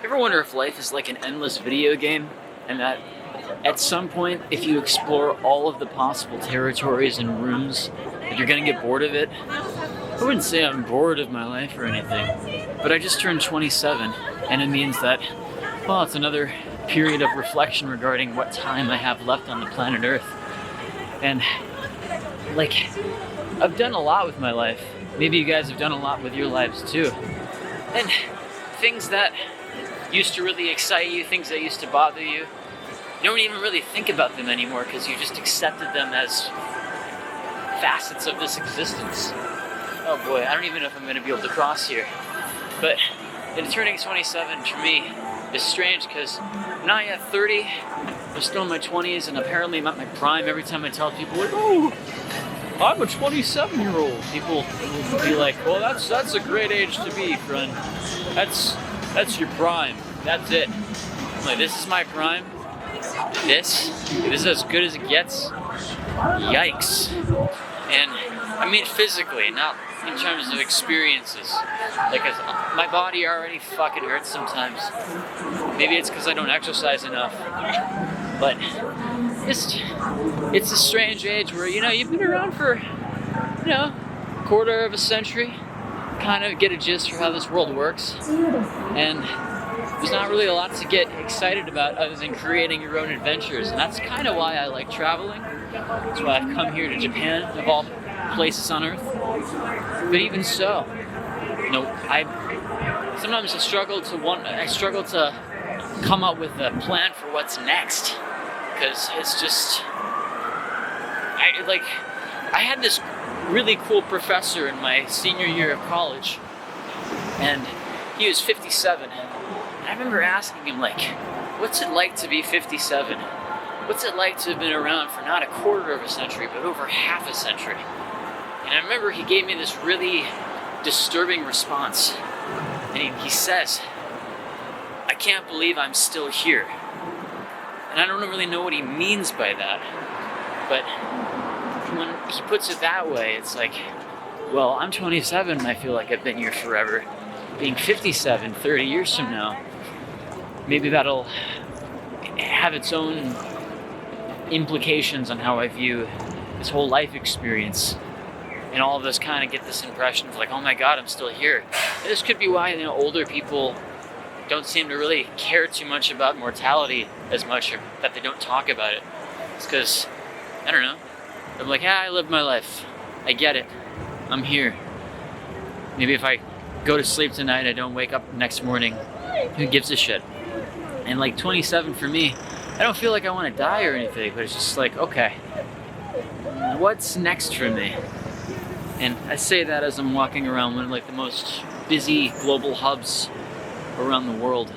Ever wonder if life is like an endless video game, and that at some point, if you explore all of the possible territories and rooms, that you're gonna get bored of it? I wouldn't say I'm bored of my life or anything, but I just turned 27, and it means that, well, it's another period of reflection regarding what time I have left on the planet Earth. And, like, I've done a lot with my life. Maybe you guys have done a lot with your lives too. And things that used to really excite you, things that used to bother you, you don't even really think about them anymore because you just accepted them as facets of this existence. Oh boy, I don't even know if I'm going to be able to cross here. But turning 27 for me is strange because I'm not yet 30, I'm still in my 20s, and apparently I'm at my prime. Every time I tell people, like, oh, I'm a 27-year-old, people will be like, well, that's a great age to be, friend. That's your prime. That's it. I'm like, this is my prime. This is as good as it gets. Yikes. And I mean physically, not in terms of experiences. Like, my body already fucking hurts sometimes. Maybe it's because I don't exercise enough. But it's a strange age where, you've been around for, a quarter of a century. Kind of get a gist for how this world works. And there's not really a lot to get excited about other than creating your own adventures. And that's kind of why I like traveling. That's why I've come here to Japan, of all places on Earth. But even so, sometimes I struggle to come up with a plan for what's next. Because it's just, I had this really cool professor in my senior year of college, and he was 57. And I remember asking him, what's it like to be 57? What's it like to have been around for not a quarter of a century, but over half a century? And I remember he gave me this really disturbing response. And he says, I can't believe I'm still here. And I don't really know what he means by that. But when he puts it that way, it's like, well, I'm 27 and I feel like I've been here forever. Being 57, 30 years from now, maybe that'll have its own implications on how I view this whole life experience. And all of us kind of get this impression of like, oh my God, I'm still here. And this could be why older people don't seem to really care too much about mortality as much, or that they don't talk about it. It's because, I don't know, I'm like, I lived my life. I get it. I'm here. Maybe if I go to sleep tonight, I don't wake up next morning, who gives a shit? And 27 for me, I don't feel like I want to die or anything, but it's just like, okay, what's next for me? And I say that as I'm walking around one of the most busy global hubs around the world.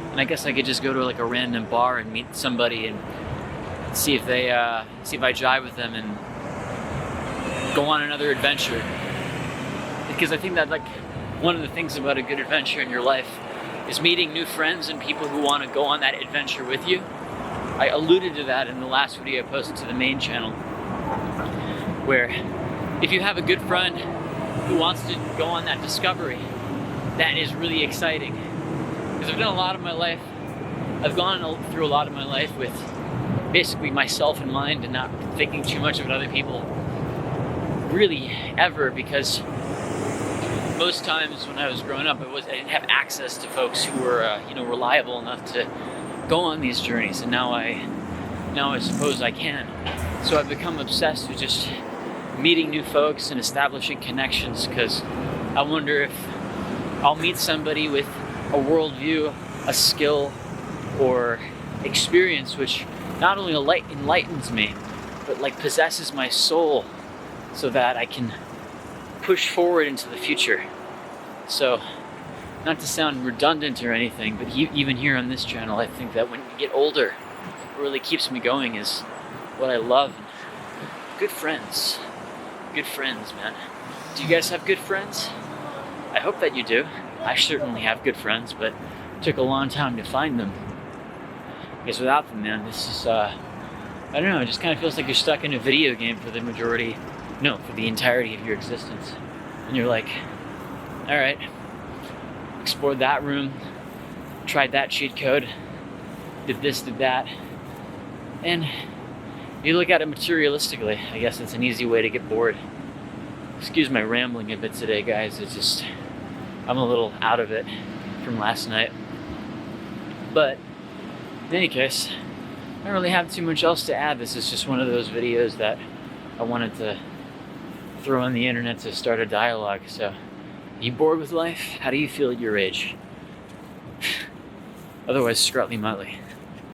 And I guess I could just go to a random bar and meet somebody and see if I jive with them and go on another adventure. Because I think that one of the things about a good adventure in your life is meeting new friends and people who want to go on that adventure with you. I alluded to that in the last video I posted to the main channel, where if you have a good friend who wants to go on that discovery, that is really exciting. Because I've done a lot of my life, I've gone through a lot of my life with basically myself in mind and not thinking too much about other people, really ever, because most times when I was growing up, I didn't have access to folks who were reliable enough to go on these journeys, and now I suppose I can. So I've become obsessed with just meeting new folks and establishing connections, because I wonder if I'll meet somebody with a worldview, a skill, or experience which not only enlightens me, but possesses my soul, so that I can push forward into the future. So, not to sound redundant or anything, but even here on this channel, I think that when you get older, what really keeps me going is what I love. Good friends. Good friends, man. Do you guys have good friends? I hope that you do. I certainly have good friends, but it took a long time to find them. Because without them, man, this is, I don't know, it just kind of feels like you're stuck in a video game for the entirety of your existence. And you're like, all right, explored that room, tried that cheat code, did this, did that. And you look at it materialistically, I guess it's an easy way to get bored. Excuse my rambling a bit today, guys. It's just, I'm a little out of it from last night. But in any case, I don't really have too much else to add. This is just one of those videos that I wanted to throw on the internet to start a dialogue. So, are you bored with life? How do you feel at your age? Otherwise, Scrutly Motley.